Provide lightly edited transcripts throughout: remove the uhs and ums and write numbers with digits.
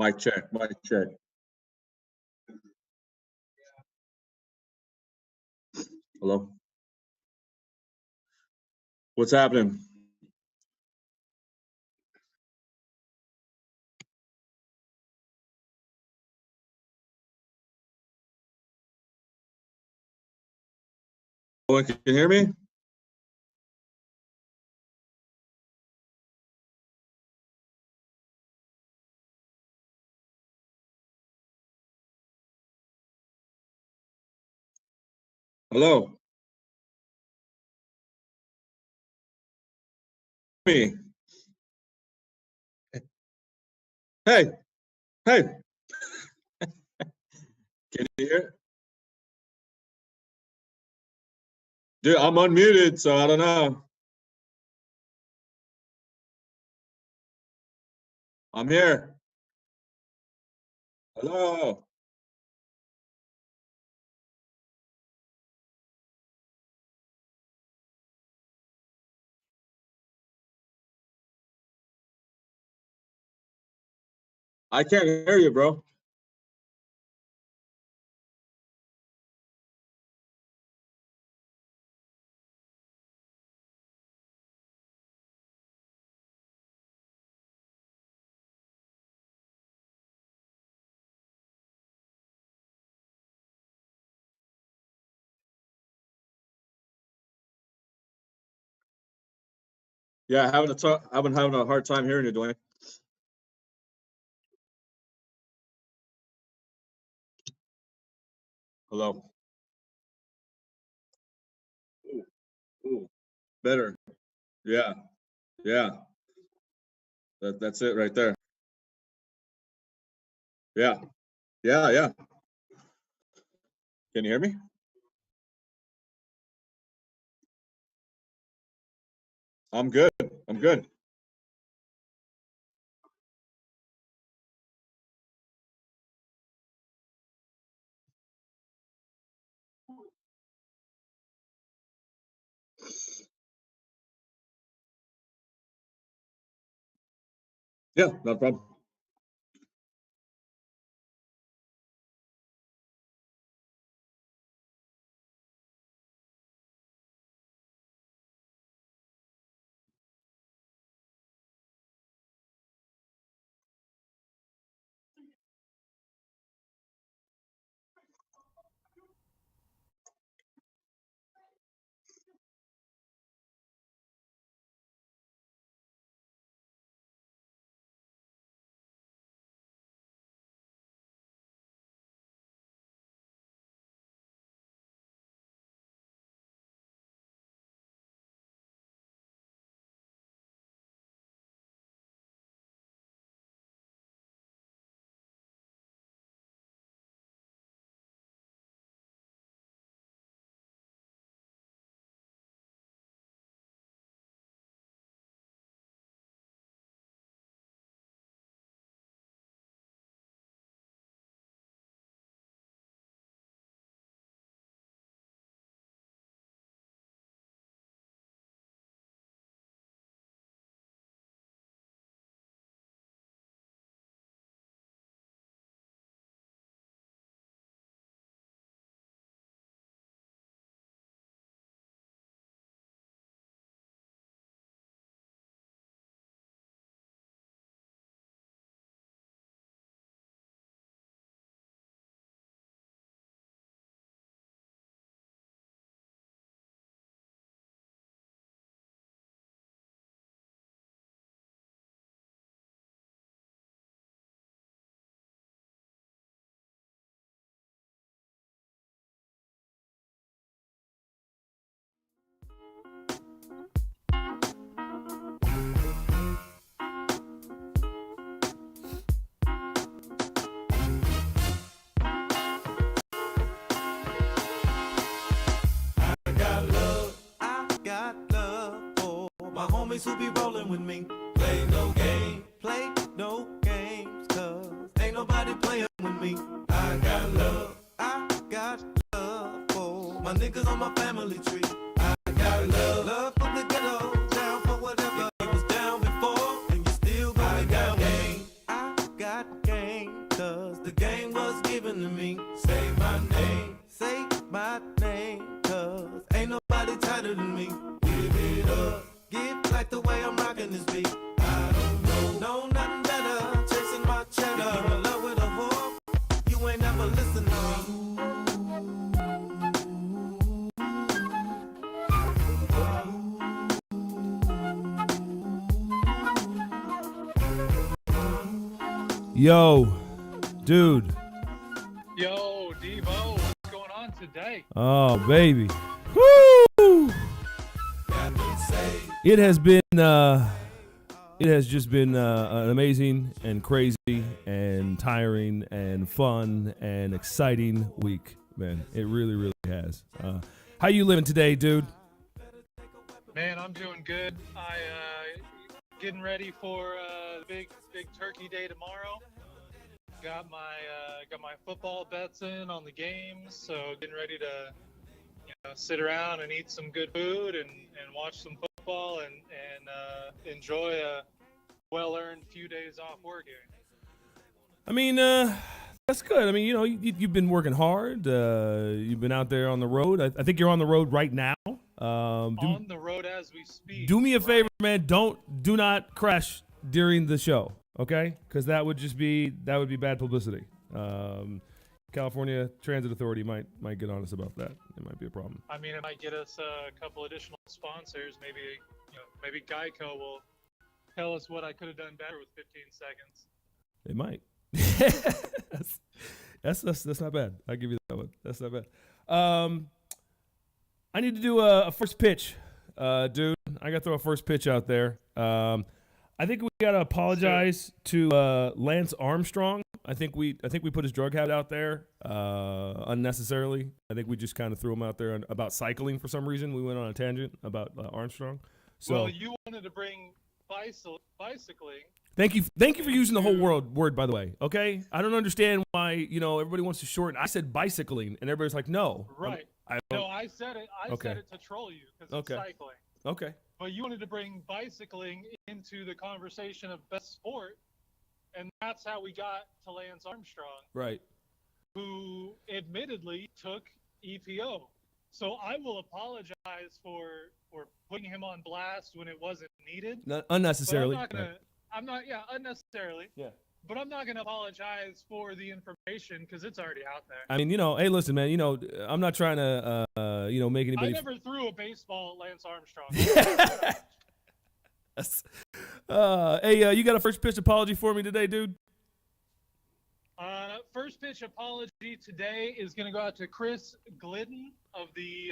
Mic check, mic check. Hello? What's happening? Oh, can you hear me? Hello? Me? Hey, hey, can you hear? Dude, I'm unmuted, so I don't know. I'm here. Hello? I can't hear you, bro. Yeah, I've been having a hard time hearing you, Dwayne. Hello? Ooh, ooh, better. Yeah, yeah. That's it right there. Yeah, yeah, yeah. Can you hear me? I'm good. I'm good. Yeah, no problem. homies who be rolling with me. Play no game, play no games, cause ain't nobody playing with me. I got love for my niggas on my family tree. I got love for the ghetto, down for whatever. You was down before, and you still going down. I got game nobody tighter than me. Give it up, give like the way I'm rocking this beat. I don't know nothing better. Chasing my cheddar. If you in love with a whore, you ain't never listen to me. Yo, dude. Yo, Devo, what's going on today? Oh, baby. Woo! It has just been an amazing and crazy and tiring and fun and exciting week, man. It really, really has. How you living today, dude? Man, I'm doing good. I getting ready for big turkey day tomorrow. Got my football bets in on the games, so getting ready to sit around and eat some good food and watch some football and enjoy a well-earned few days off work here. I mean, that's good. I mean, you've been working hard. You've been out there on the road. I think you're on the road right now. On the road as we speak. Do me a right? favor, man. Do not crash during the show, okay? Because that would be bad publicity. California Transit Authority might get on us about that. It might be a problem. I mean, it might get us a couple additional sponsors. Maybe Geico will tell us what I could have done better with 15 seconds. It might. that's not bad. I'll give you that one. That's not bad. I need to do a first pitch, dude. I got to throw a first pitch out there. I think we got to apologize to Lance Armstrong. I think we put his drug habit out there unnecessarily. I think we just kind of threw him out there about cycling for some reason. We went on a tangent about Armstrong. So well, you wanted to bring bicycling. Thank you for using the whole word, by the way. Okay, I don't understand why everybody wants to shorten. I said bicycling, and everybody's like, no. Right. I said it. I said it to troll you because it's cycling. Okay. But you wanted to bring bicycling into the conversation of best sport, and that's how we got to Lance Armstrong, Right. who admittedly took EPO. So I will apologize for putting him on blast when it wasn't needed. Not unnecessarily. But I'm not unnecessarily. Yeah. But I'm not going to apologize for the information because it's already out there. I mean, hey, listen, man. I'm not trying to, make anybody. I never threw a baseball at Lance Armstrong. Hey, you got a first pitch apology for me today, dude? First pitch apology today is going to go out to Chris Glidden of the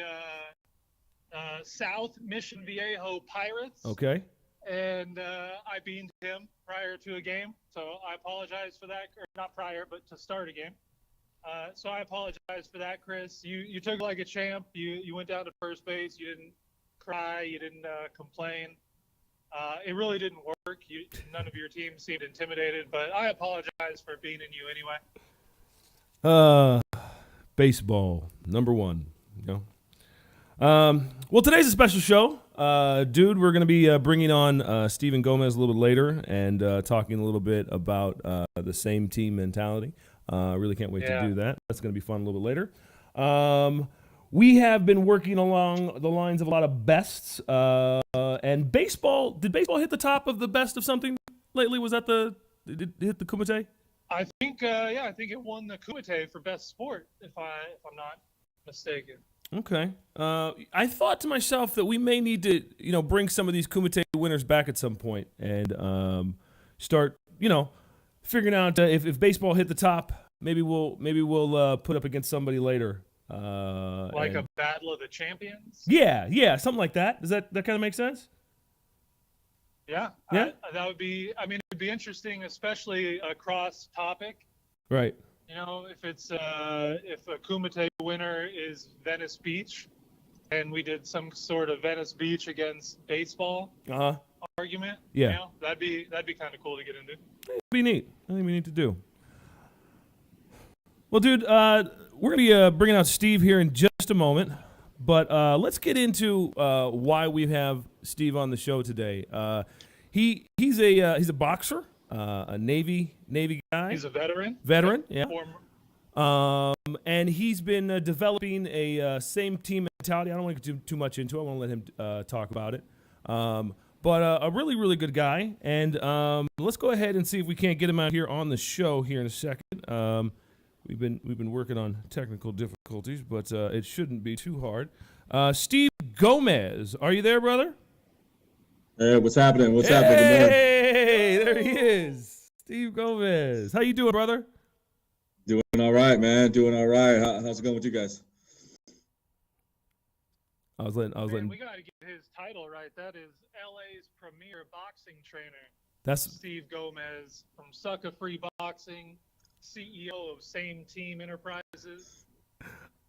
South Mission Viejo Pirates. Okay. And I beamed him prior to a game, so I apologize for that. Or not prior, but to start a game. So I apologize for that, Chris. You took it like a champ. You went down to first base. You didn't cry. You didn't complain. It really didn't work. None of your team seemed intimidated, but I apologize for beating you anyway. Baseball, number one. Well, today's a special show. Dude, we're going to be bringing on Steven Gomez a little bit later and talking a little bit about the same team mentality. I really can't wait to do that. That's going to be fun a little bit later. We have been working along the lines of a lot of bests. And baseball, did baseball hit the top of the best of something lately? Was that did it hit the Kumite? I think it won the Kumite for best sport, if I'm not mistaken. Okay. I thought to myself that we may need to, bring some of these Kumite winners back at some point and start, figuring out if baseball hit the top, maybe we'll put up against somebody later. Like a battle of the champions? Yeah, something like that. Does that kind of make sense? Yeah. Yeah. That would be. I mean, it would be interesting, especially across topic. Right. If it's if a Kumite winner is Venice Beach, and we did some sort of Venice Beach against baseball argument. Yeah. That'd be kind of cool to get into. It'd be neat. I think we need to do. Well, dude, we're gonna be bringing out Steve here in just a moment, but let's get into why we have Steve on the show today. He's a boxer. A Navy guy. He's a veteran. Yeah. And he's been developing a same team mentality. I don't want to get too much into it. I want to let him talk about it. But a really, really good guy. And let's go ahead and see if we can't get him out here on the show here in a second. We've been working on technical difficulties, but it shouldn't be too hard. Steve Gomez, are you there, brother? Hey, what's happening? What's happening? Good morning. Hey, there he is, Steve Gomez. How you doing, brother? Doing all right, man. Doing all right. How's it going with you guys? I was letting. Man, we got to get his title right. That is LA's premier boxing trainer. That's Steve Gomez from Sucker Free Boxing, CEO of Same Team Enterprises.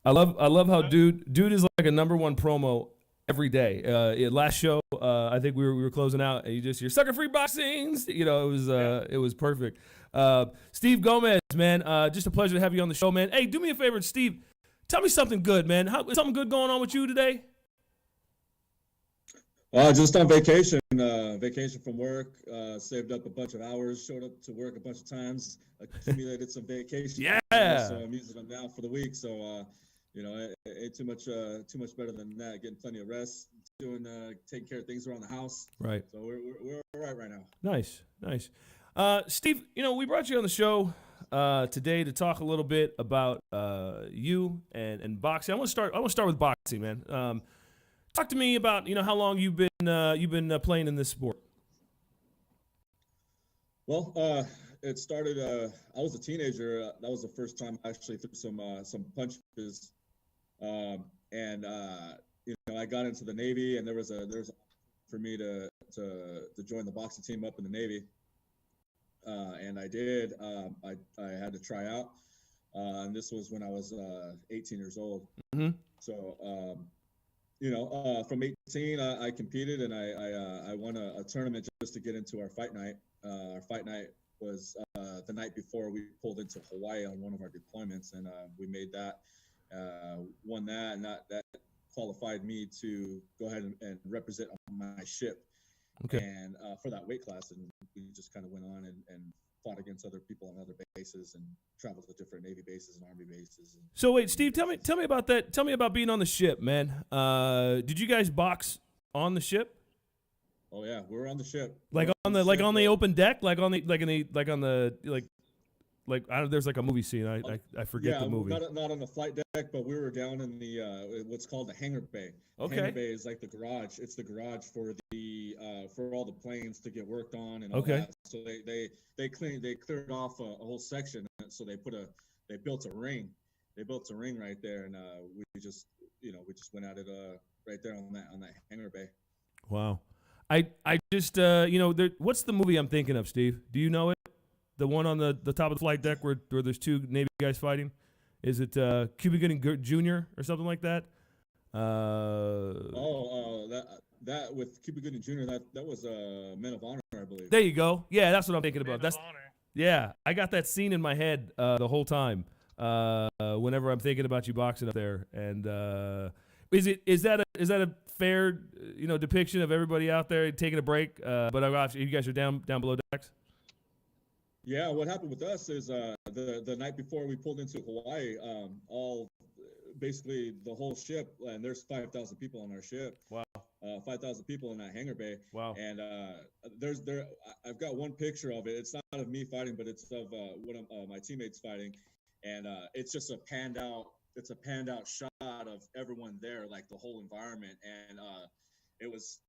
I love how dude is like a number one promo every day. Last show, I think we were closing out, and you just hear Sucker Free Boxing. You know, it was perfect. Steve Gomez, man, just a pleasure to have you on the show, man. Hey, do me a favor, Steve. Tell me something good, man. Something good going on with you today? Just on vacation. Vacation from work. Saved up a bunch of hours. Showed up to work a bunch of times. Accumulated some vacation. Yeah. So I'm using them now for the week. So ain't too much better than that. Getting plenty of rest. Taking care of things around the house. Right. So we're all right now. Nice. Steve, we brought you on the show today to talk a little bit about you and boxing. I want to start with boxing, man. Talk to me about how long you've been playing in this sport. Well, it started. I was a teenager. That was the first time I actually threw some punches, and I got into the Navy, and there was a for me to join the boxing team up in the Navy, and I did. I had to try out, and this was when I was 18 years old. Mm-hmm. So. From 18, I competed, and I won a tournament just to get into our fight night. Our fight night was the night before we pulled into Hawaii on one of our deployments, and we made that, won that, and that qualified me to go ahead and represent my ship. Okay. And for that weight class, and we just kind of went on and fought against other people on other bases and traveled to different Navy bases and Army bases. So wait, Steve, tell me about that. Tell me about being on the ship, man. Did you guys box on the ship? Oh yeah, we were on the ship. On the open deck, there's like a movie scene. I forget the movie. Not on the flight deck, but we were down in the what's called the hangar bay. Okay. Hangar bay is like the garage. It's the garage for all the planes to get worked on and all Okay. that. So they cleared off a whole section. So they built a ring. They built a ring right there, and we just went at it right there on that hangar bay. Wow. I just what's the movie I'm thinking of, Steve? Do you know it? The one on the top of the flight deck where there's two Navy guys fighting? Is it Cuba Gooding Jr. or something like that? That with Cuba Gooding Jr. That was Men of Honor, I believe. There you go. Yeah, that's what I'm thinking about. Man of honor. Yeah, I got that scene in my head the whole time. Whenever I'm thinking about you boxing up there, and is that a fair depiction of everybody out there taking a break? But you guys are down below decks. Yeah, what happened with us is the night before we pulled into Hawaii, basically the whole ship, and there's 5,000 people on our ship. Wow. 5,000 people in that hangar bay. Wow. And I've got one picture of it. It's not of me fighting, but it's of one of my teammates fighting, and it's just a panned out shot of everyone there, like the whole environment, and it was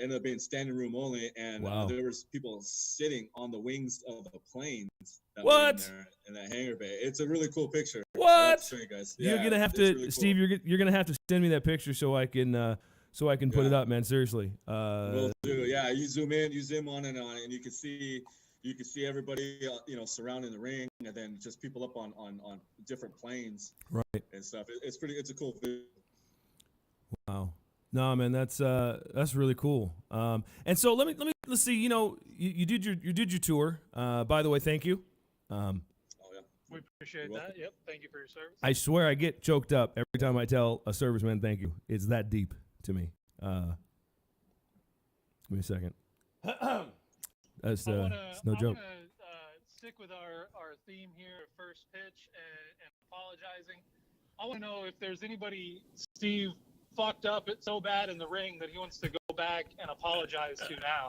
ended up being standing room only, and Wow. There was people sitting on the wings of the planes that What? were in there in that hangar bay. It's a really cool picture. What? I'll have to show you guys. You're Yeah, gonna have it's to, really cool. Steve. You're gonna have to send me that picture so I can put it Yeah. up, man. Seriously. Will do. Yeah, you zoom on and you can see everybody surrounding the ring, and then just people up on different planes Right. and stuff. It's a cool video. Wow. No, man, that's really cool. And so let's see. You did your tour. By the way, thank you. Oh yeah. We appreciate You're that. Yep. Thank you for your service. I swear I get choked up every time I tell a serviceman thank you. It's that deep to me. Give me a second. That's it's no joke. I want to stick with our theme here, first pitch, and apologizing. I want to know if there's anybody, Steve, fucked up it so bad in the ring that he wants to go back and apologize to now.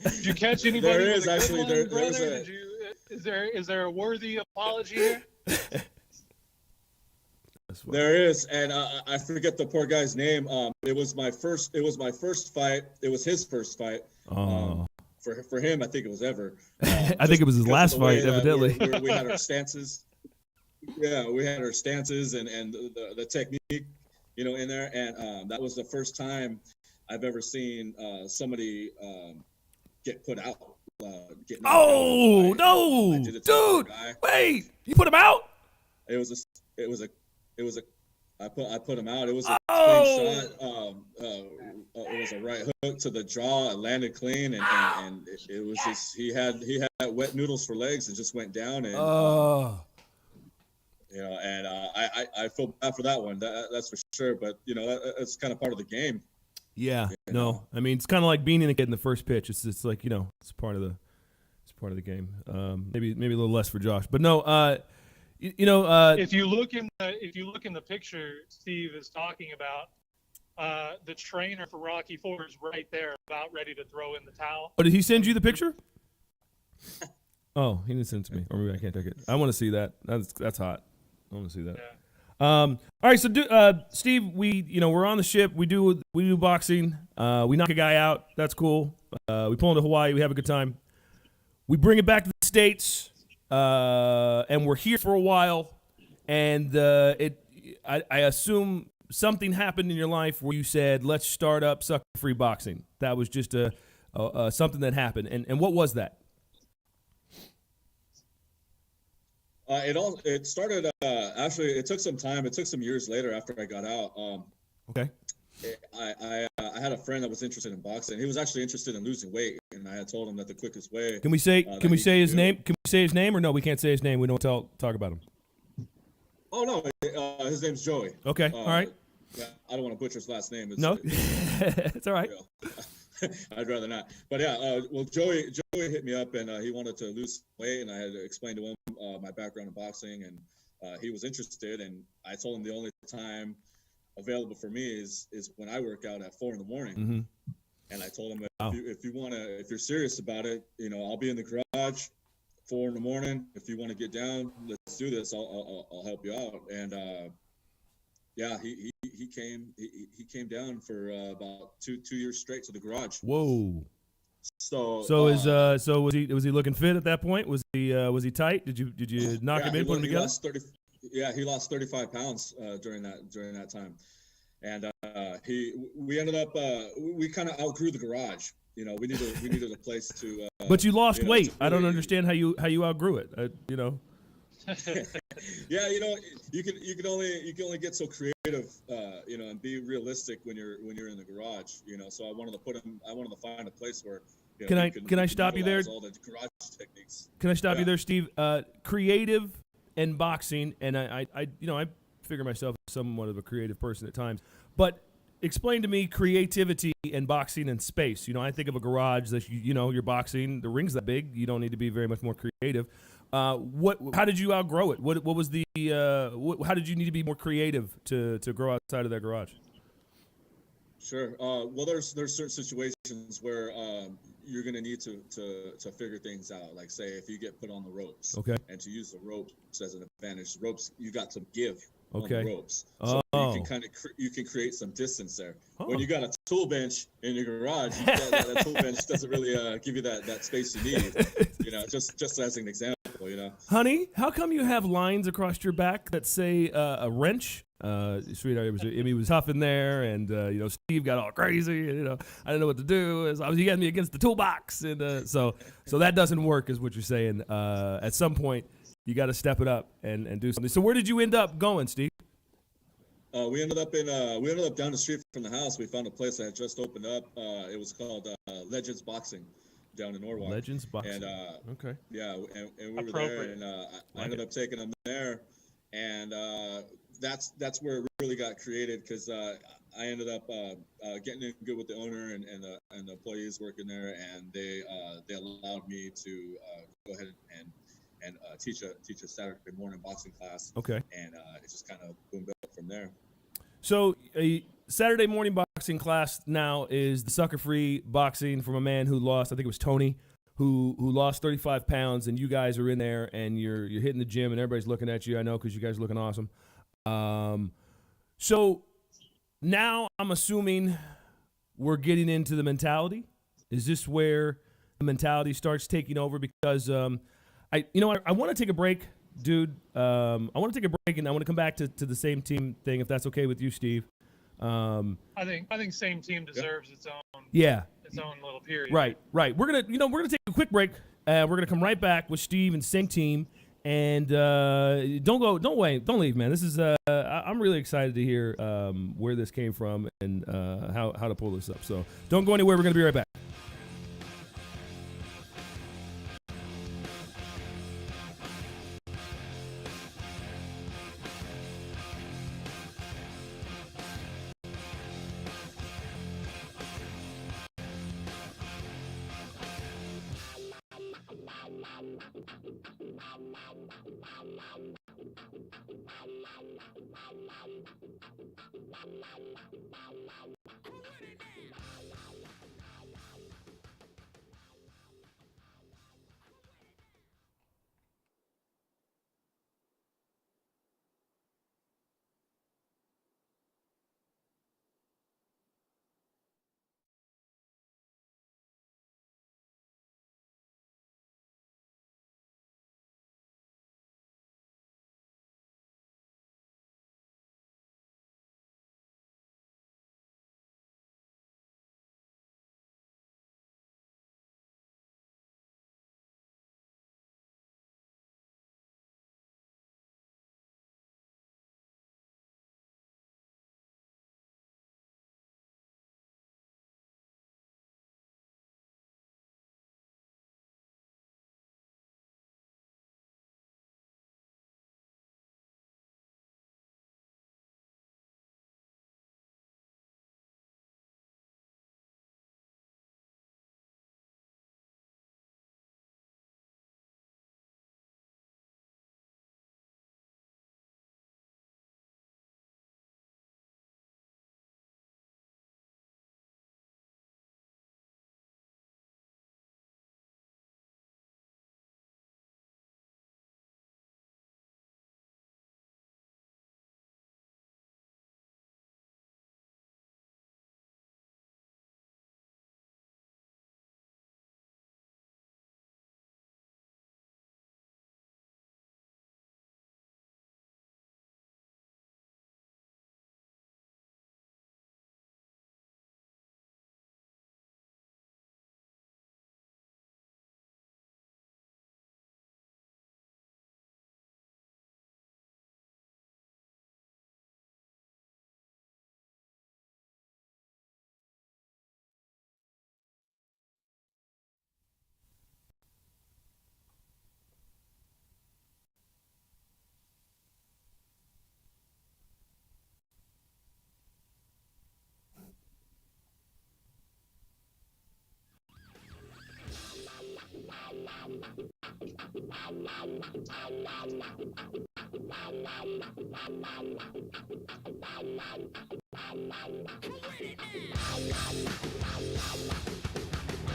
Did you catch anybody? There with is a good actually one, there's brother? a Is there a worthy apology here? There is, and I forget the poor guy's name. It was my first fight. It was his first fight. Oh. For him, I think it was ever. I think it was his last fight, evidently. We had our stances. Yeah, we had our stances and the technique, in there, and that was the first time I've ever seen somebody get put out. Get knocked out. Oh no, I did it to another dude! guy. Wait, you put him out? It was a I put him out. It was a Oh! clean shot. It was a right hook to the jaw. It landed clean, and it was just he had wet noodles for legs and just went down. And and I feel bad for that one. That's for sure. But that's kind of part of the game. Yeah, no. I mean, it's kind of like beating a kid in the first pitch. It's like it's part of the game. Maybe a little less for Josh, but no. If you look in the picture Steve is talking about, the trainer for Rocky IV is right there, about ready to throw in the towel. Oh, did he send you the picture? Oh, he didn't send it to me, or maybe I can't take it. I want to see that. That's hot. I want to see that. Yeah. All right, so Steve, we're on the ship. We do boxing. We knock a guy out. That's cool. We pull into Hawaii. We have a good time. We bring it back to the States, and we're here for a while. And I assume something happened in your life where you said, "Let's start up Sucker Free Boxing." That was just something that happened. And what was that? It started actually. It took some time. It took some years later after I got out. Okay. I had a friend that was interested in boxing. He was actually interested in losing weight, and I had told him that the quickest way. Can we say his name? Can we say his name, or no? We can't say his name. We don't talk about him. Oh no, his name's Joey. Okay. All right. Yeah, I don't want to butcher his last name. It's all right. I'd rather not. But yeah, well, Joey hit me up, and he wanted to lose weight, and I had to explain to him my background in boxing, and he was interested. And I told him the only time available for me is when I work out at 4 a.m. Mm-hmm. And I told him if you're serious about it, I'll be in the garage 4 a.m. If you want to get down, let's do this. I'll help you out. And yeah, he came down for about two years straight to the garage. Whoa. So was he looking fit at that point? Was he tight? Did you knock him in, put him together? He lost 35 pounds during that time, and we ended up we kind of outgrew the garage. We needed a place to. But you lost weight. I don't really, understand how you outgrew it. Yeah, you can only get so creative, and be realistic when you're in the garage, So I wanted to find a place where. Can I stop you there? All the garage techniques. Can I stop you there, Steve? Creative and boxing, and I figure myself as somewhat of a creative person at times, but explain to me creativity and boxing and space. I think of a garage that you're boxing. The ring's that big. You don't need to be very much more creative. How did you outgrow it? What was the? How did you need to be more creative to grow outside of that garage? Sure. Well, there's certain situations where you're going to need to figure things out. Like, say, if you get put on the ropes, okay, and to use the ropes as an advantage, ropes, you got some give okay. on the ropes. So you can you can create some distance there. When you got a tool bench in your garage, that tool bench doesn't really give you that space you need. Just as an example. Honey, how come you have lines across your back that say a wrench? Sweetheart, he was tough in there, and Steve got all crazy, and I didn't know what to do. He had me against the toolbox, and so that doesn't work, is what you're saying. At some point, you got to step it up and do something. So where did you end up going, Steve? We ended up down the street from the house. We found a place that had just opened up. It was called Legends Boxing down in Norwalk. Legends Boxing. And okay. Yeah, and we were there, and I ended up taking them there, and that's where it really got created, because I ended up getting in good with the owner and the employees working there, and they allowed me to go ahead and teach a Saturday morning boxing class. Okay. And it's just kind of boom built from there. So a Saturday morning boxing class now is the Sucker Free Boxing from a man who lost, I think it was Tony, who lost 35 pounds, and you guys are in there and you're hitting the gym and everybody's looking at you. I know, because you guys are looking awesome. So now I'm assuming we're getting into the mentality. Is this where the mentality starts taking over? Because I want to take a break, dude. I want to take a break, and I want to come back to the same team thing, if that's okay with you, Steve. I think same team deserves its own little period. Right. We're gonna take a quick break. We're gonna come right back with Steve and same team. And don't leave, man. This is I'm really excited to hear where this came from and how to pull this up. So don't go anywhere. We're gonna be right back.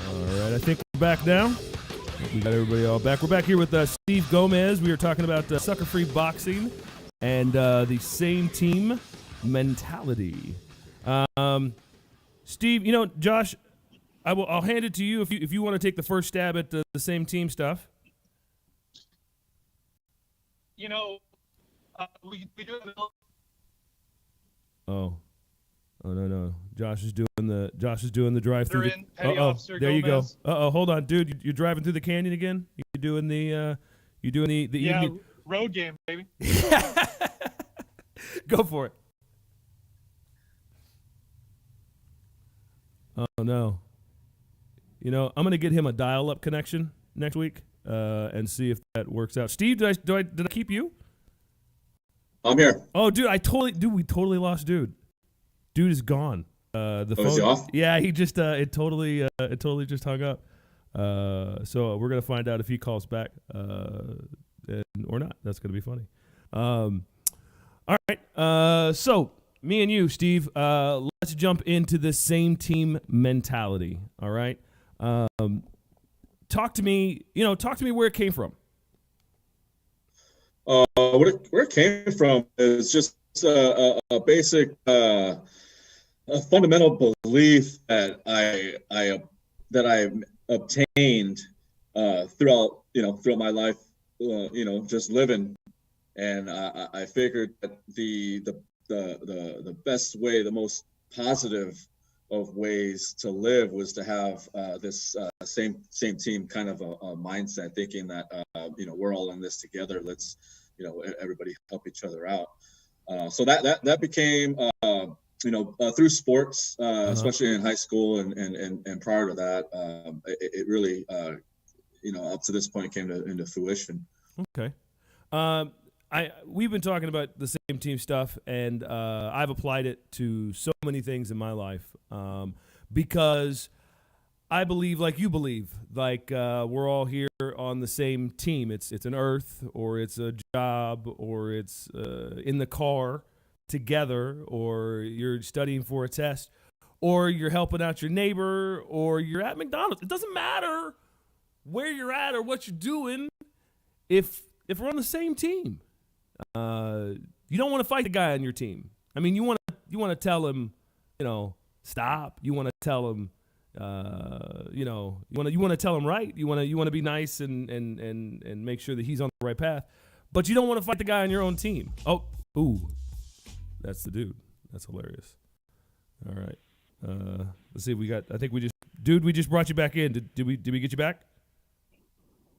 All right, I think we're back now. We got everybody all back. We're back here with Steve Gomez. We were talking about Sucker Free Boxing and the same team mentality. Steve, Josh, I'll hand it to you if you want to take the first stab at the same team stuff. We do have Oh no! Josh is doing the drive through. Petty Officer There you go. Gomez. Hold on, dude. You're driving through the canyon again. You doing the evening road game, baby. Go for it. Oh no. I'm gonna get him a dial-up connection next week and see if that works out. Steve, did I keep you? I'm here. Oh, dude, we totally lost dude. Dude is gone. The phone. Is he off? Yeah, he just it totally just hung up. So we're gonna find out if he calls back or not. That's gonna be funny. All right. So me and you, Steve, let's jump into the same team mentality. All right. Talk to me. Talk to me where it came from. Where it came from is just a basic, a fundamental belief that I obtained throughout my life, just living, and I figured that the best way, the most positive of ways to live was to have this same team kind of a mindset, thinking that we're all in this together. Let's everybody help each other out. So that became through sports, especially in high school and prior to that, it really up to this point came into fruition. Okay. We've been talking about the same team stuff, and I've applied it to so many things in my life because I believe, like you believe, like we're all here on the same team. It's an earth, or it's a job, or it's in the car together, or you're studying for a test, or you're helping out your neighbor, or you're at McDonald's. It doesn't matter where you're at or what you're doing if we're on the same team. You don't want to fight the guy on your team. I mean, you want to tell him, stop. You want to tell him, you want to tell him right. You want to be nice and make sure that he's on the right path. But you don't want to fight the guy on your own team. Oh, ooh, that's the dude. That's hilarious. All right, let's see. We just brought you back in. Did we get you back?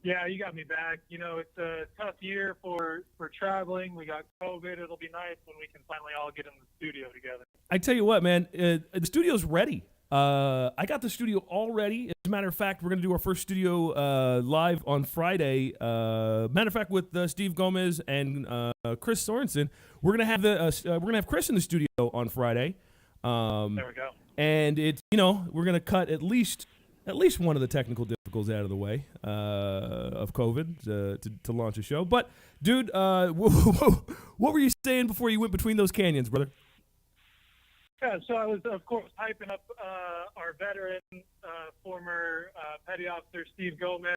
Yeah, you got me back. It's a tough year for traveling. We got COVID. It'll be nice when we can finally all get in the studio together. I tell you what, man, the studio's ready. I got the studio all ready. As a matter of fact, we're going to do our first studio live on Friday. Matter of fact, with Steve Gomez and Chris Sorensen, we're going to have Chris in the studio on Friday. There we go. And we're going to cut at least one of the technical difficulties out of the way of COVID to launch a show. But, dude, what were you saying before you went between those canyons, brother? Yeah, so I was, of course, hyping up our veteran, former petty officer Steve Gomez,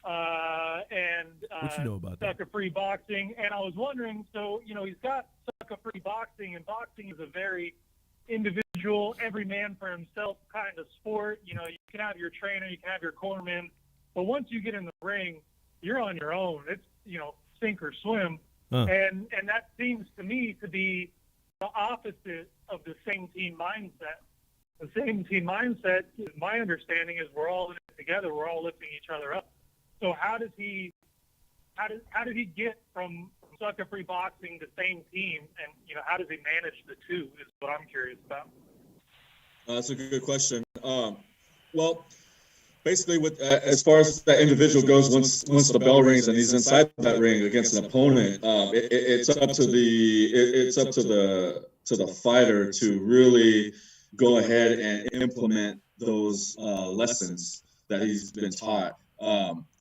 and what you know about that? Sucker Free Boxing. And I was wondering, so, he's got Sucker Free Boxing, and boxing is a very individual, every man for himself kind of sport. You can have your trainer, you can have your cornerman, but once you get in the ring, you're on your own. It's, sink or swim. And that seems to me to be the opposite of the same team mindset. The same team mindset, my understanding, is we're all in it together. We're all lifting each other up. So how did he get from Sucker Free Boxing to same team, and how does he manage the two? Is what I'm curious about. That's a good question. Well, basically, with as far as that individual goes, once the bell rings and he's inside that ring against an opponent, it's up to the fighter to really go ahead and implement those lessons that he's been taught.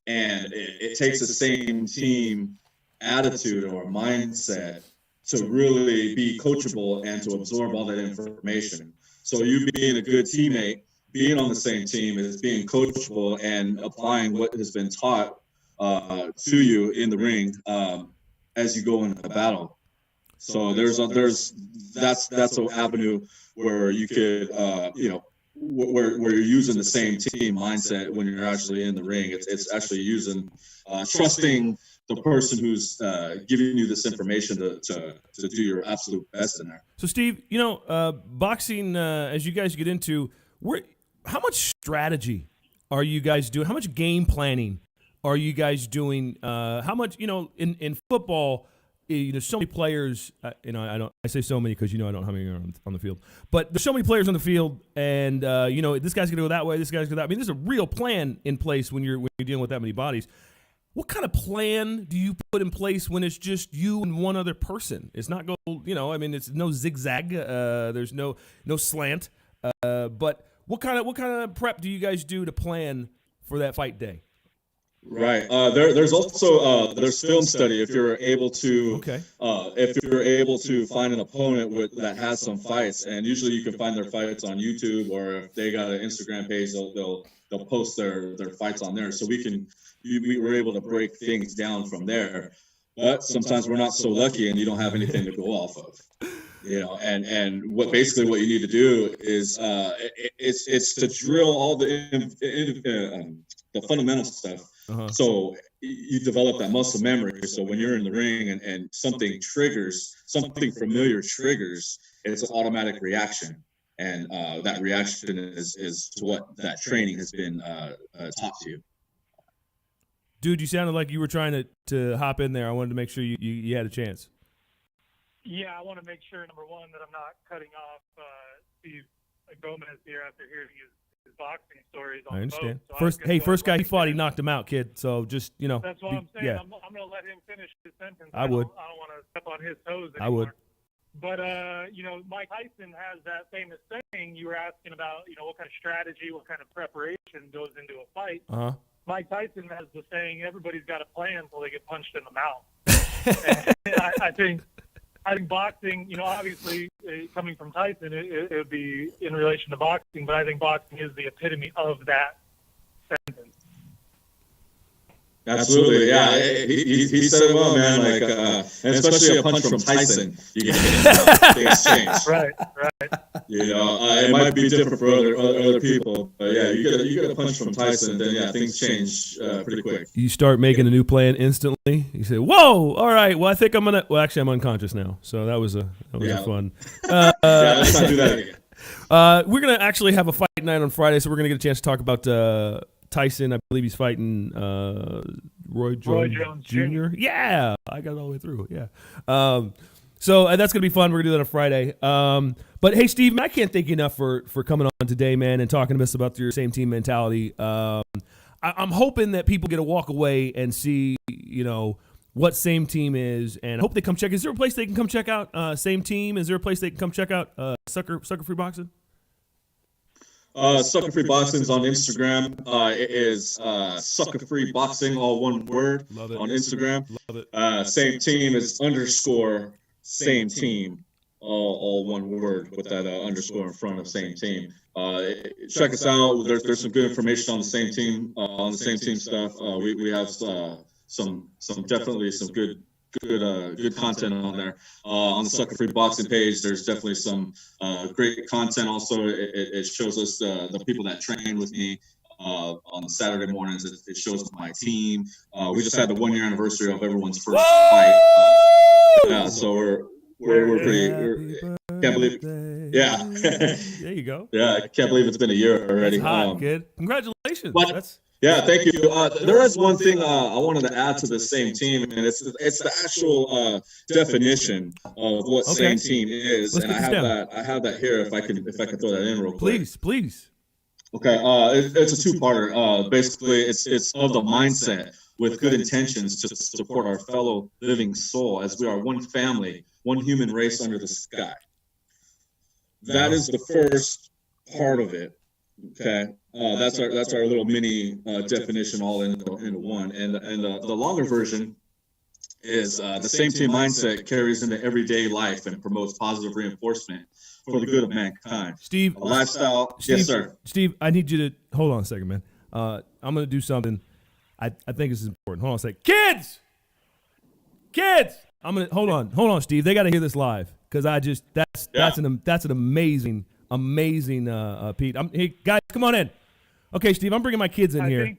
And it takes the same team attitude or mindset to really be coachable and to absorb all that information. So you being a good teammate, being on the same team, is being coachable and applying what has been taught to you in the ring as you go into the battle. So that's an avenue where you could where you're using the same team mindset when you're actually in the ring. It's actually using trusting the person who's giving you this information to do your absolute best in there. So, Steve, boxing, as you guys get into, how much strategy are you guys doing? How much game planning are you guys doing? How much, in football, so many players, I say so many because, I don't know how many are on the field, but there's so many players on the field, and, this guy's going to go that way, this guy's going to go that way. I mean, there's a real plan in place when you're dealing with that many bodies. What kind of plan do you put in place when it's just you and one other person? It's not it's no zigzag. There's no slant. But what kind of prep do you guys do to plan for that fight day? Right. There's also there's film study if you're able to Okay. if you're able to find an opponent that has some fights, and usually you can find their fights on YouTube, or if they got an Instagram page, they'll post their fights on there. So we were able to break things down from there. But sometimes we're not so lucky, and you don't have anything to go off of. And what you need to do is it's to drill all the fundamental stuff. Uh-huh. So you develop that muscle memory. So when you're in the ring and something familiar triggers, it's an automatic reaction. And that reaction is to what that training has been taught to you. Dude, you sounded like you were trying to hop in there. I wanted to make sure you had a chance. Yeah, I want to make sure, number one, that I'm not cutting off Steve Gomez here after hearing his boxing stories on I understand. the boat. So First guy he fought, he knocked him out, kid. So just, That's what I'm saying. Yeah. I'm going to let him finish his sentence. I would. I don't want to step on his toes anymore. I would. But, Mike Tyson has that famous saying you were asking about, what kind of strategy, what kind of preparation goes into a fight. Uh-huh. Mike Tyson has the saying, everybody's got a plan until they get punched in the mouth. And I think boxing, obviously coming from Tyson, it would be in relation to boxing, but I think boxing is the epitome of that sentence. Absolutely, yeah. He said it well, man. Like, and especially a punch from Tyson, you get things change. Right. It might be different for other people, but yeah, you get a punch from Tyson, then things change pretty quick. You start making a new plan instantly. You say, "Whoa, all right. Well, I think I'm gonna." Well, actually, I'm unconscious now, so that was a fun. Let's not do that again. We're gonna actually have a fight night on Friday, so we're gonna get a chance to talk about Tyson. I believe he's fighting Roy Jones Jr. Yeah, I got it all the way through. Yeah. So that's going to be fun. We're going to do that on Friday. But, hey, Steve, I can't thank you enough for coming on today, man, and talking to us about your same team mentality. I'm hoping that people get to walk away and see, what Same Team is, and I hope they come check. Is there a place they can come check out Same Team? Is there a place they can come check out Sucker Free Boxing? Sucker Free Boxing's on Instagram. It is Sucker Free Boxing, all one word. Love it. On Instagram. Love it. Same Team is _ Same Team, all one word with that underscore in front of Same Team. Check us out. There's some good information on the Same Team, stuff. We have some definitely some good content on there. On the Sucker Free Boxing page, there's definitely some great content. Also, it shows us the people that train with me on Saturday mornings. It shows us my team. We just had the 1 year anniversary of everyone's first fight. Yeah, so we're pretty. Can't believe. Yeah. There you go. Yeah, I can't believe it's been a year already. That's hot, kid. Congratulations. Yeah, thank you. There is one thing I wanted to add to the Same Team, and it's the actual definition of what Same Team is. Let's and I have that here. If I can throw that in real quick. Please. Okay. It's a two-parter. Basically, it's of the mindset with good intentions to support our fellow living soul, as we are one family, one human race under the sky. That is the first part of it. Okay, that's our little mini definition all into one, and the longer version is the Same Team mindset carries into everyday life and promotes positive reinforcement for the good of mankind. Steve, a lifestyle. Yes, sir. Steve, I need you to hold on a second, man. I'm gonna do something. I think this is important. Hold on a second, kids. I'm gonna hold on, Steve. They got to hear this live because that's an amazing. Pete. Hey guys, come on in. Okay, Steve, I'm bringing my kids in here,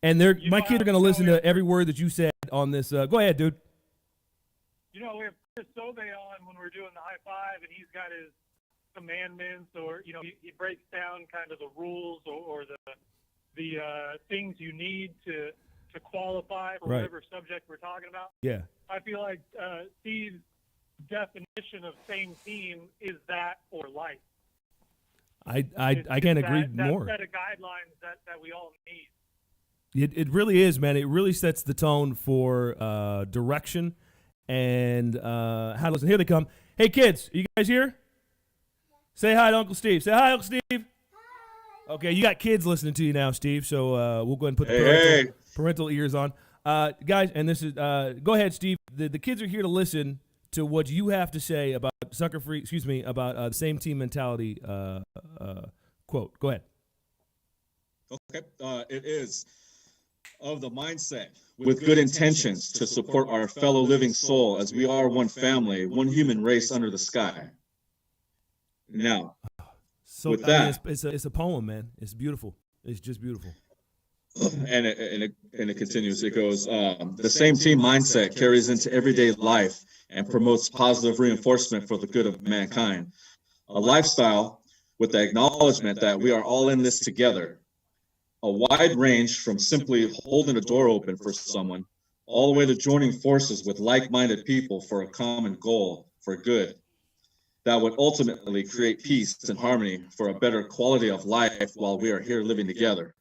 and my kids are going to listen to every word that you said on this. Go ahead, dude. We have Chris Sobe on when we're doing the high five, and he's got his commandments, or he breaks down kind of the rules or the things you need to qualify for whatever subject we're talking about. Yeah, I feel like Steve's definition of Same Team is that or life. I can't agree more. That set of guidelines that we all need. It really is, man. It really sets the tone for direction and how to listen. Here they come. Hey, kids, are you guys here? Say hi to Uncle Steve. Say hi, Uncle Steve. Okay, you got kids listening to you now, Steve. So we'll go ahead and put the Hey. parental ears on, guys. And this is go ahead, Steve. The kids are here to listen to what you have to say about Sucker Free. Excuse me, about the same team mentality quote. Go ahead. Okay. It is of the mindset with good intentions to support our fellow living soul as we are one family, one human race under the sky. Now, So With I mean, that- it's a poem, man. It's beautiful. It's just beautiful. and it continues. It goes, the same team mindset carries into everyday life and promotes positive reinforcement for the good of mankind. A lifestyle with the acknowledgement that we are all in this together. A wide range from simply holding a door open for someone, all the way to joining forces with like-minded people for a common goal, for good. That would ultimately create peace and harmony for a better quality of life while we are here living together.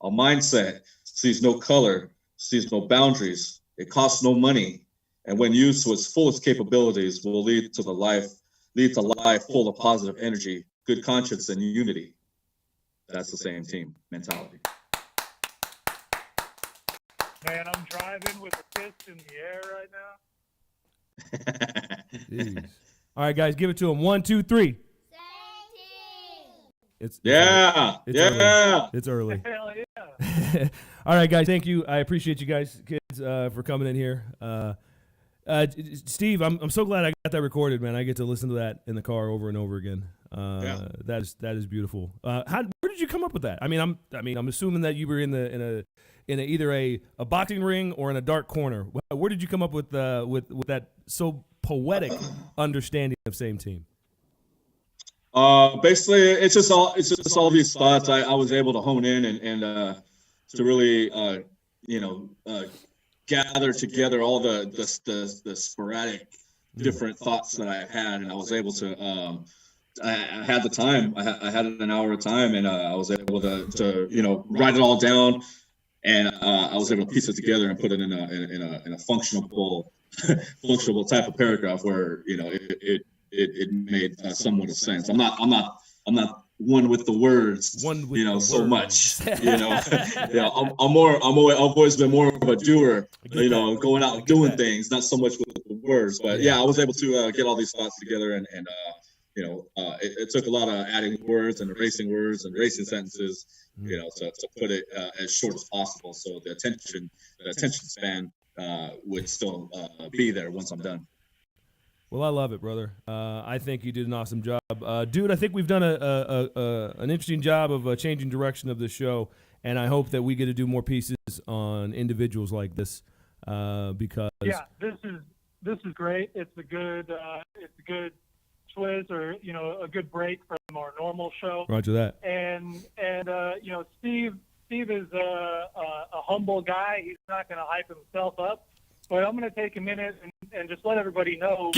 A mindset sees no color, sees no boundaries, it costs no money, and when used to its fullest capabilities will lead to life full of positive energy, good conscience, and unity. That's the same team mentality. Man, I'm driving with a fist in the air right now. Jeez. All right, guys, give it to him. 1, 2, 3. It's Yeah, It's yeah. It's early. Hell yeah. All right, guys. Thank you. I appreciate you guys, kids, for coming in here. Steve, I'm so glad I got that recorded, man. I get to listen to that in the car over and over again. Yeah. That is beautiful. Where did you come up with that? I mean, I'm assuming that you were in either a boxing ring or in a dark corner. Where did you come up with that so poetic understanding of same team? Basically, it's just all these thoughts I was able to hone in and to really gather together all the sporadic different thoughts that I had, and I was able to. I had the time. I had an hour of time, and I was able to write it all down, and I was able to piece it together and put it in a functional type of paragraph where it made somewhat of sense. I'm not one with the words, One with the so words. much. I've always been more of a doer. Going out and doing things, not so much with the words. But yeah, I was able to get all these thoughts together, and it took a lot of adding words and erasing sentences, to put it as short as possible, so the attention span would still be there once I'm done. Well, I love it, brother. I think you did an awesome job, dude. I think we've done an interesting job of changing direction of the show, and I hope that we get to do more pieces on individuals like this, because this is great. It's a good twist, or a good break from our normal show. Roger that. And Steve is a humble guy. He's not going to hype himself up. But I'm going to take a minute and just let everybody know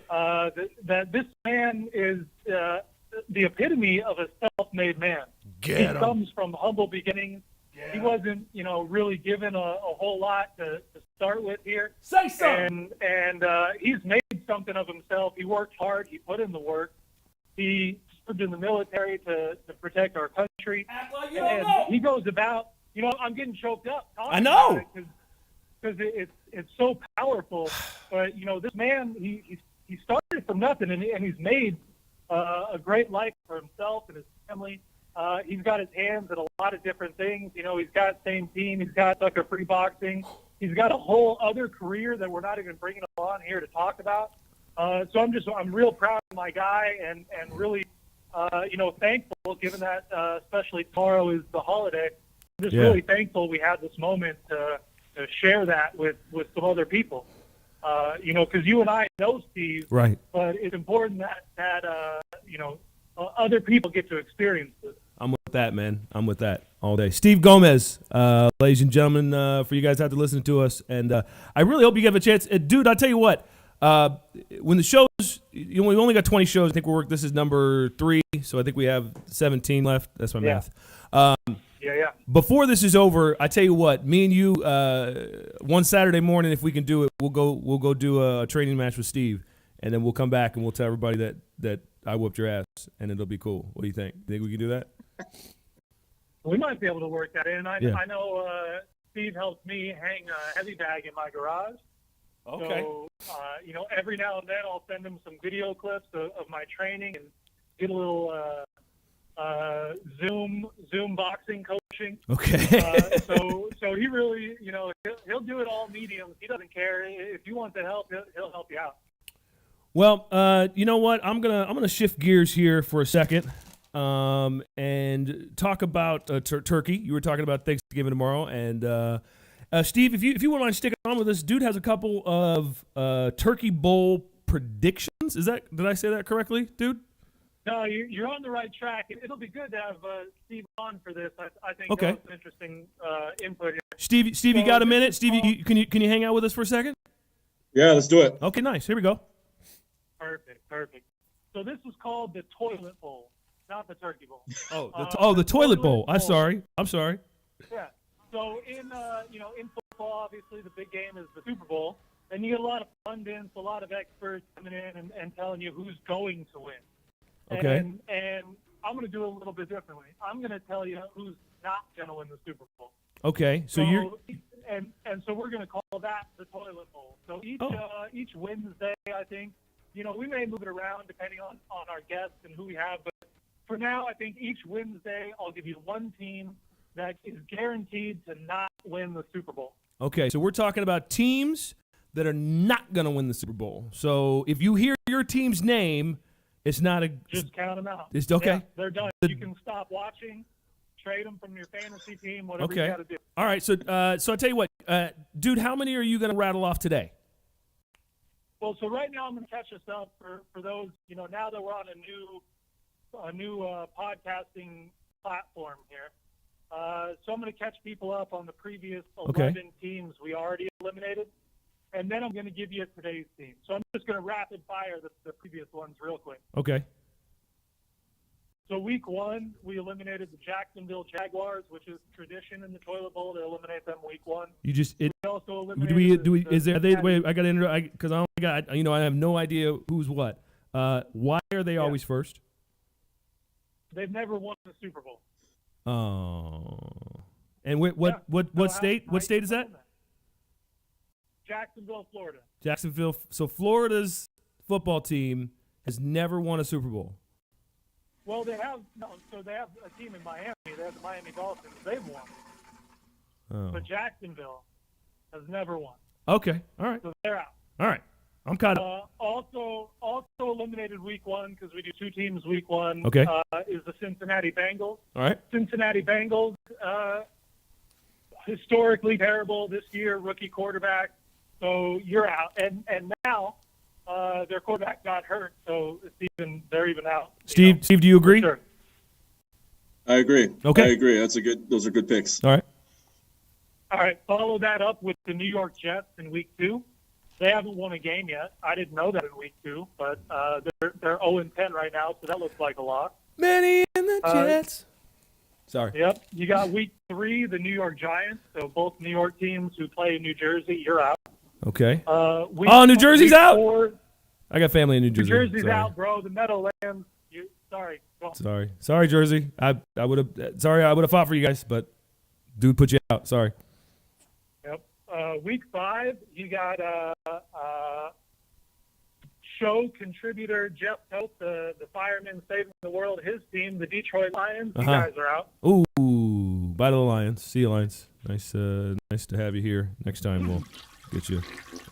that this man is the epitome of a self-made man. He comes from humble beginnings. Yeah. He wasn't, really given a whole lot to start with here. Say something. And he's made something of himself. He worked hard. He put in the work. He served in the military to protect our country. And he goes about, I'm getting choked up. I know. Because it's so powerful. But, this man, he started from nothing, and he's made a great life for himself and his family. He's got his hands in a lot of different things. He's got same team. He's got Sucker Free Boxing. He's got a whole other career that we're not even bringing on here to talk about. So I'm real proud of my guy, and really, thankful, given that especially tomorrow is the holiday. I'm just really thankful we had this moment to share that with some other people. Because you and I know Steve, right? But it's important that other people get to experience this. I'm with that, man. I'm with that all day. Steve Gomez, ladies and gentlemen, for you guys out to listen to us, and I really hope you have a chance. Dude, I'll tell you what. When the shows, we only got 20 shows. I think this is number 3, so I think we have 17 left. That's my math. Yeah. Before this is over, I tell you what, me and you, one Saturday morning, if we can do it, we'll go do a training match with Steve, and then we'll come back and we'll tell everybody that I whooped your ass, and it'll be cool. What do you think? Think we can do that? We might be able to work that in. I Yeah. know Steve helped me hang a heavy bag in my garage. Okay. So, every now and then I'll send him some video clips of my training and get a little Zoom boxing coaching. Okay. So he really, he'll do it all mediums. He doesn't care. If you want the help, he'll help you out. Well, you know what? I'm gonna shift gears here for a second, and talk about turkey. You were talking about Thanksgiving tomorrow, and Steve, if you wouldn't mind sticking on with us, dude has a couple of Turkey Bowl predictions. Did I say that correctly, dude? No, you're on the right track. It'll be good to have Steve on for this. I think Okay. that's some interesting input here. Steve, you got a minute? Steve, can you hang out with us for a second? Yeah, let's do it. Okay, nice. Here we go. Perfect. So this is called the toilet bowl, not the turkey bowl. The toilet bowl. I'm sorry. Yeah. So in football, obviously the big game is the Super Bowl, and you get a lot of pundits, a lot of experts coming in and telling you who's going to win. Okay. And I'm going to do it a little bit differently. I'm going to tell you who's not going to win the Super Bowl. Okay. So you're so we're going to call that the toilet bowl. So each Wednesday, I think, we may move it around depending on our guests and who we have, but for now, I think each Wednesday I'll give you one team that is guaranteed to not win the Super Bowl. okay. So we're talking about teams that are not going to win the Super Bowl. So if you hear your team's name, it's not a. Just count them out. It's okay. Yeah, they're done. You can stop watching, trade them from your fantasy team, whatever Okay. you got to do. All right. So I'll tell you what, dude. How many are you going to rattle off today? Well, so right now I'm going to catch us up for those. Now that we're on a new podcasting platform here. So I'm going to catch people up on the previous 11 teams we already eliminated, and then I'm going to give you today's team. So I'm just going to rapid fire the previous ones real quick. Okay. So week 1, we eliminated the Jacksonville Jaguars, which is tradition in the toilet bowl to eliminate them week 1. You just it. We also Do eliminated we? Is there? Wait, Cincinnati- I got to interrupt because I have no idea who's what. Why are they always first? They've never won the Super Bowl. Oh. And what So state? how What you state is that? won Jacksonville, Florida. Jacksonville. So Florida's football team has never won a Super Bowl. Well, they have a team in Miami. They have the Miami Dolphins. They've won, Oh. but Jacksonville has never won. Okay. All right. So they're out. All right. I'm caught up. Also eliminated week 1 because we do 2 teams week 1. Okay. Is the Cincinnati Bengals. All right. Cincinnati Bengals, historically terrible this year, rookie quarterback. So you're out. And now their quarterback got hurt, so they're even out. Steve, do you agree? Sure. I agree. Okay. I agree. Those are good picks. All right. All right. Follow that up with the New York Jets in week 2. They haven't won a game yet. I didn't know that in week 2, but they're 0-10 right now, so that looks like a loss. Many in the Jets. Sorry. Yep. You got week 3, the New York Giants. So both New York teams who play in New Jersey, you're out. Okay. New Jersey's out? 4, I got family in New New Jersey. Jersey's Sorry. out, bro. The Meadowlands. Sorry. Go on. Sorry, Jersey. I would have fought for you guys, but dude put you out. Sorry. Yep. Week 5, you got show contributor Jeff Pope, the fireman saving the world. His team, the Detroit Lions. You guys are out. Ooh, bye to the Lions. See you, Lions. Nice to have you here. Next time we'll get you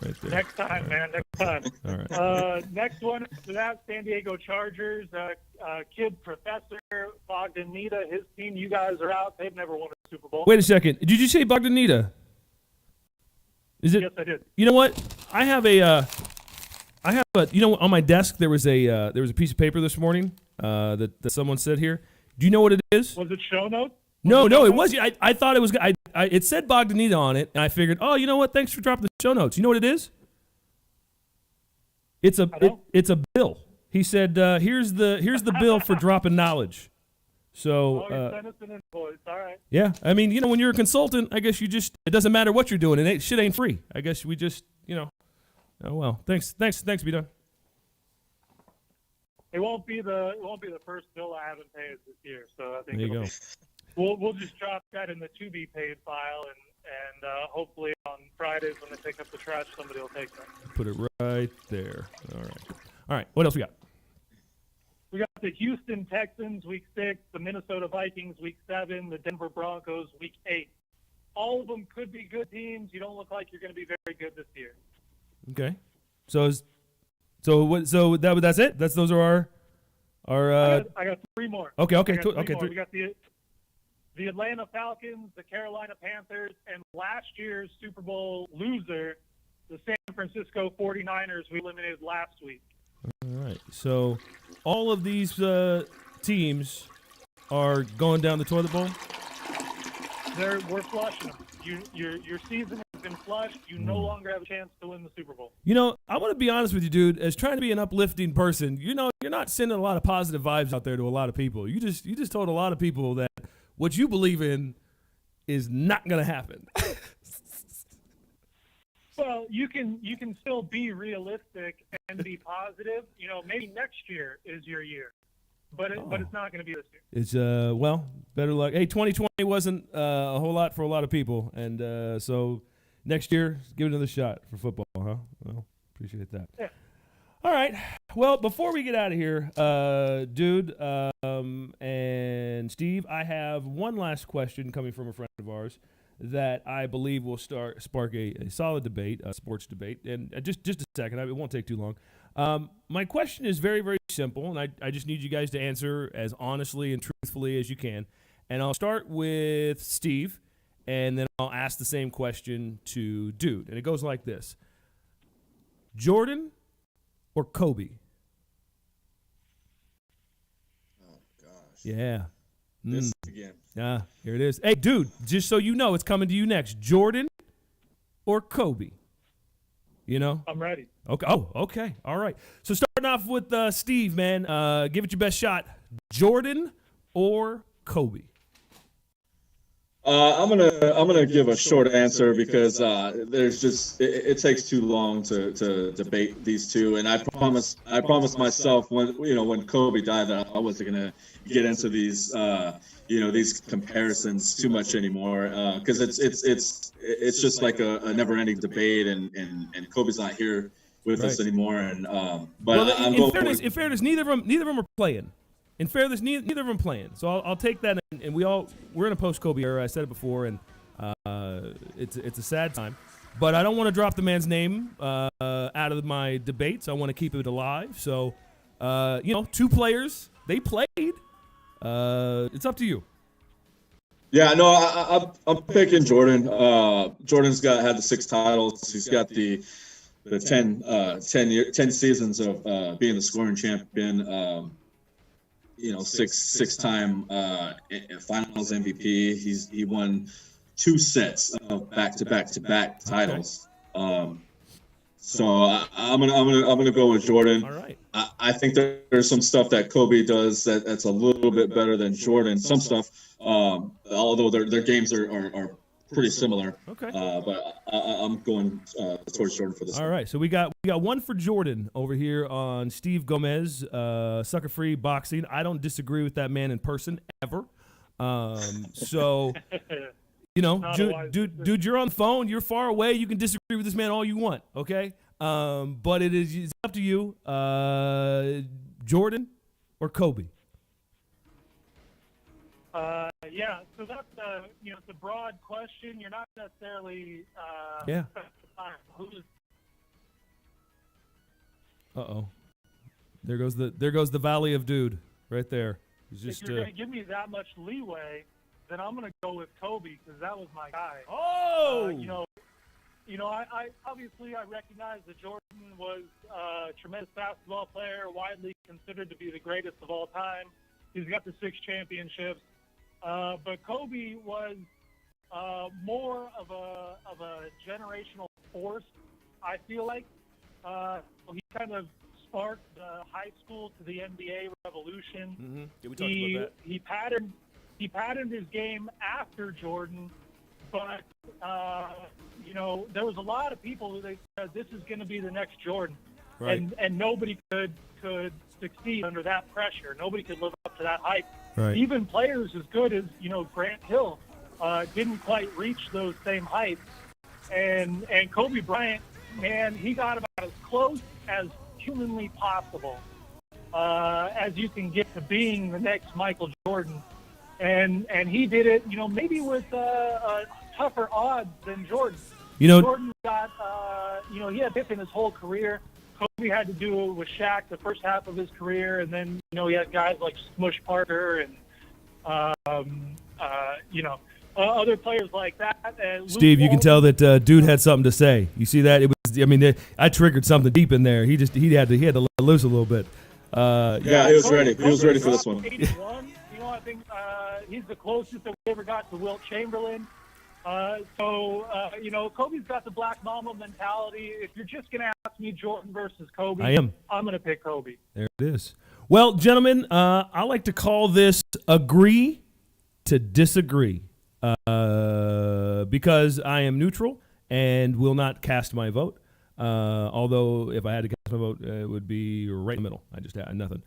right there. Next time, man. Next time. All right. Next one after that, San Diego Chargers. Kid Professor Bogdanita, his team. You guys are out. They've never won a Super Bowl. Wait a second. Did you say Bogdanita? Is it? Yes, I did. You know what? I have on my desk there was a piece of paper this morning that someone said here. Do you know what it is? Was it show notes? No, it wasn't. I thought it was. It said Bogdanita on it, and I figured, oh, you know what? Thanks for dropping the show notes. You know what it is? It's a bill. He said, here's the bill for dropping knowledge. So Send us an invoice. All right. yeah, I mean, when you're a consultant, I guess it doesn't matter what you're doing. Shit ain't free. I guess we just, oh well. Thanks, B-Dog. It won't be the first bill I haven't paid this year. So I think There you it'll go. We'll just drop that in the to be paid file, and hopefully on Fridays when they pick up the trash, somebody will take that. Put it right there. All right. What else we got? We got the Houston Texans week 6, the Minnesota Vikings week 7, the Denver Broncos week 8. All of them could be good teams. You don't look like you're going to be very good this year. Okay. That's it. Those are our. I got 3 more. Okay. I Okay. got 3 Okay. more. We got the Atlanta Falcons, the Carolina Panthers, and last year's Super Bowl loser, the San Francisco 49ers, we eliminated last week. All right. So all of these teams are going down the toilet bowl. We're flushing them. Your season has been flushed. You no longer have a chance to win the Super Bowl. You know, I want to be honest with you, dude. As trying to be an uplifting person, you know, you're not sending a lot of positive vibes out there to a lot of people. You just told a lot of people that what you believe in is not going to happen. Well, you can still be realistic and be positive. You know, maybe next year is your year, but it's not going to be this year. It's well, better luck. Hey, 2020 wasn't a whole lot for a lot of people, and so next year, give it another shot for football, huh? Well, appreciate that. Yeah. All right. Well, before we get out of here, dude, and Steve, I have one last question coming from a friend of ours that I believe will spark a solid debate, a sports debate. And just a second, it won't take too long. My question is very, very simple, and I just need you guys to answer as honestly and truthfully as you can. And I'll start with Steve, and then I'll ask the same question to Dude. And it goes like this. Jordan or Kobe? Oh gosh. Yeah. This again. Here it is. Hey, dude, just so you know, it's coming to you next. Jordan or Kobe? You know? I'm ready. Okay. Oh, okay. All right. So starting off with Steve, man, give it your best shot. Jordan or Kobe? I'm gonna give a short answer because there's just it takes too long to debate these two, and I promised myself when Kobe died that I wasn't gonna get into these these comparisons too much anymore because it's just like a never-ending debate, and Kobe's not here with us anymore, and but well, I'm in fairness, neither of them are playing. In fairness, neither of them playing. So I'll take that, and we're in a post-Kobe era. I said it before, and it's a sad time. But I don't want to drop the man's name out of my debates. I want to keep it alive. So, two players, they played. It's up to you. Yeah, no, I'm picking Jordan. Jordan's had the 6 titles. He's got the 10 seasons of being the scoring champion. Six-time Finals MVP. He won 2 sets of back-to-back titles. So I'm gonna go with Jordan. All right. I think there's some stuff that Kobe does that's a little bit better than Jordan. Some stuff, although their games are pretty similar. Okay. But I'm going towards Jordan for this. All right. So we got one for Jordan over here on Steve Gomez, Sucker Free Boxing. I don't disagree with that man in person ever. So dude, you're on the phone. You're far away. You can disagree with this man all you want. Okay. But it's up to you. Jordan or Kobe? Yeah, so that's it's a broad question. You're not necessarily specifying who's. There goes the Valley of Dude right there. He's just if you're gonna give me that much leeway, then I'm gonna go with Kobe because that was my guy. Oh. I obviously I recognize that Jordan was a tremendous basketball player, widely considered to be the greatest of all time. He's got the 6 championships. But Kobe was more of a generational force, I feel like. He kind of sparked high school to the NBA revolution. Mm-hmm. Yeah, we talked about that. He patterned his game after Jordan, but there was a lot of people who they said this is going to be the next Jordan, right. and nobody could succeed under that pressure. Nobody could live up to that hype. Right. Even players as good as, Grant Hill didn't quite reach those same heights. And Kobe Bryant, man, he got about as close as humanly possible as you can get to being the next Michael Jordan. And he did it, maybe with tougher odds than Jordan. Jordan got, he had dip in his whole career. Kobe had to do it with Shaq the first half of his career, and then he had guys like Smush Parker and other players like that. Steve, you can tell that dude had something to say. You see that? It was, I triggered something deep in there. He had to let loose a little bit. Yeah, he was ready. He was ready for this one. 81. I think he's the closest that we ever got to Wilt Chamberlain. Kobe's got the Black Mamba mentality. If you're just going to ask me Jordan versus Kobe, I'm going to pick Kobe. There it is. Well, gentlemen, I like to call this agree to disagree because I am neutral and will not cast my vote. Although if I had to cast my vote, it would be right in the middle. I just had nothing.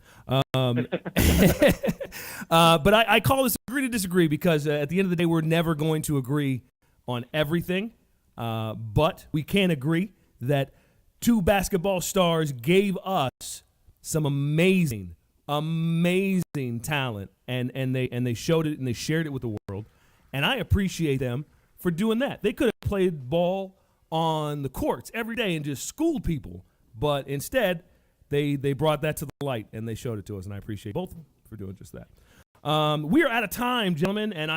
But I call this agree to disagree because at the end of the day, we're never going to agree on everything. But we can agree that two basketball stars gave us some amazing talent, and they showed it and they shared it with the world. And I appreciate them for doing that. They could have played ball on the courts every day and just schooled people, but instead they brought that to the light and they showed it to us, and I appreciate both of them for doing just that. We are out of time, gentlemen, and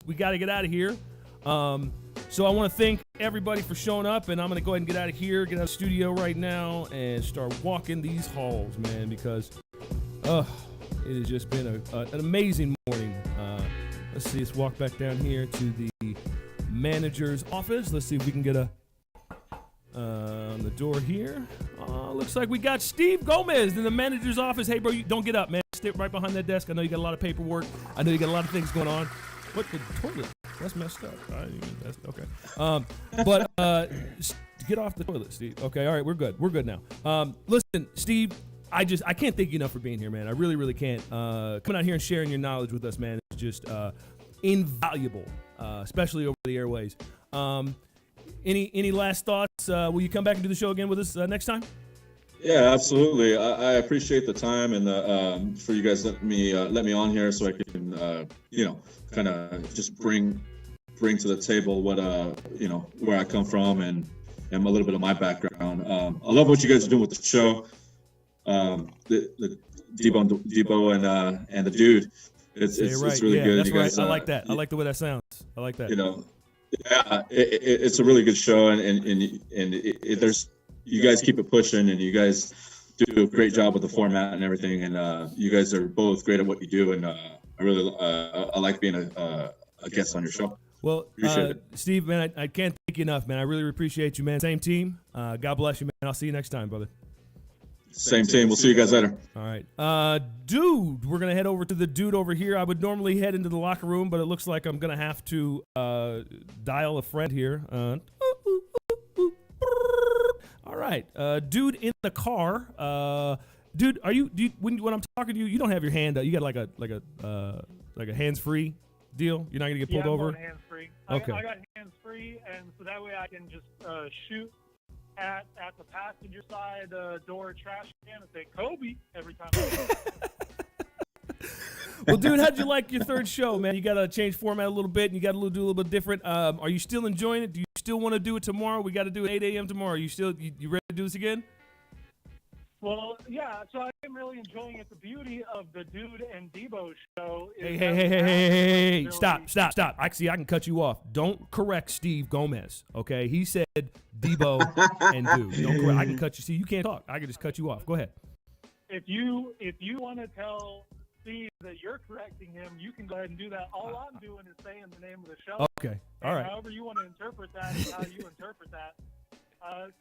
we got to get out of here. So I want to thank everybody for showing up, and I'm going to go ahead and get out of here, get out of the studio right now, and start walking these halls, man, because it has just been an amazing morning. Let's see, let's walk back down here to the manager's office. Let's see if we can get on the door here. Looks like we got Steve Gomez in the manager's office. Hey, bro, you don't get up, man. Stay right behind that desk. I know you got a lot of paperwork. I know you got a lot of things going on. What, the toilet? That's messed up. That's okay. But get off the toilet, Steve. Okay, all right, we're good. We're good now. Listen, Steve, I can't thank you enough for being here, man. I really, really can't. Coming out here and sharing your knowledge with us, man, is just invaluable, especially over the airways. Any last thoughts? Will you come back and do the show again with us next time? Yeah, absolutely. I appreciate the time and for you guys let me on here so I can kind of just bring to the table what where I come from and a little bit of my background. I love what you guys are doing with the show. The Debo and the dude. It's really good. That's you guys, right. I like that. I like the way that sounds. I like that. Yeah, it's a really good show, and there's you guys keep it pushing, and you guys do a great job with the format and everything, and you guys are both great at what you do, and I really I like being a guest on your show. Well, Steve, man, I can't thank you enough, man. I really appreciate you, man. Same team. God bless you, man. I'll see you next time, brother. Same team. We'll see you guys later. All right. Dude, we're going to head over to the dude over here. I would normally head into the locker room, but it looks like I'm going to have to dial a friend here. All right. Dude in the car. Dude, when I'm talking to you, you don't have your hand up. You got like a hands-free deal? You're not going to get pulled over? I'm hands-free. Okay. I got hands-free, and so that way I can just shoot at the passenger side door trash can and say Kobe every time. Well, dude, how'd you like your third show, man? You got to change format a little bit, and you got to do a little bit different. Are you still enjoying it? Do you still want to do it tomorrow? We got to do it 8 a.m. tomorrow. You ready to do this again? Well, yeah, so I am really enjoying it. The beauty of the Dude and Debo show is Hey, stop. I can cut you off. Don't correct Steve Gomez, okay? He said Debo and Dude. Don't correct. I can cut you. See, you can't talk. I can just cut you off. Go ahead. If you want to tell Steve that you're correcting him, you can go ahead and do that. All I'm doing is saying the name of the show. Okay, all right. However you want to interpret that is how you interpret that.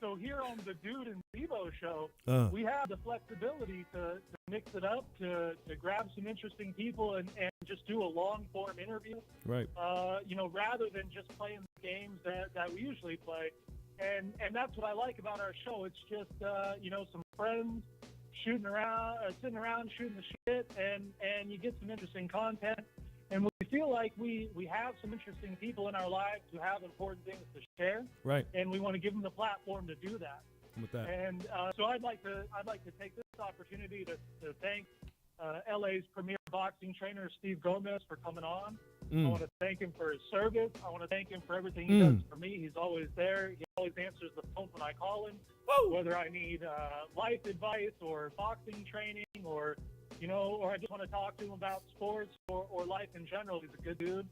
So here on the Dude and Debo show, we have the flexibility to mix it up, to grab some interesting people and just do a long-form interview. Right. Rather than just playing the games that we usually play. And that's what I like about our show. It's just, some friends sitting around shooting the shit, and you get some interesting content. And we feel like we have some interesting people in our lives who have important things to share, Right. and we want to give them the platform to do that. I'm with that. And so I'd like to take this opportunity to thank LA's premier boxing trainer, Steve Gomez, for coming on. I want to thank him for his service. I want to thank him for everything he does for me. He's always there. He always answers the phone when I call him, whether I need life advice or boxing training or I just want to talk to him about sports or life in general. He's a good dude.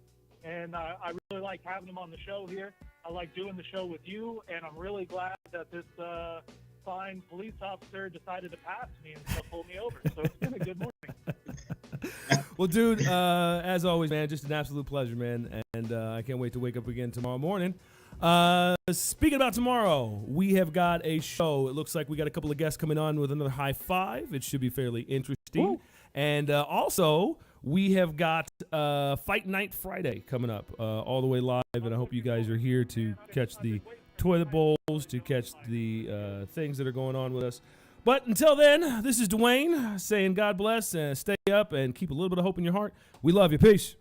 And I really like having him on the show here. I like doing the show with you, and I'm really glad that this fine police officer decided to pass me and pull me over. So it's been a good morning. Well, dude, as always, man, just an absolute pleasure, man. And I can't wait to wake up again tomorrow morning. Speaking about tomorrow, we have got a show. It looks like we got a couple of guests coming on with another high five. It should be fairly interesting. Woo. And also, we have got Fight Night Friday coming up all the way live. And I hope you guys are here to catch the toilet bowls, to catch the things that are going on with us. But until then, this is Dwayne saying God bless, stay up, and keep a little bit of hope in your heart. We love you. Peace.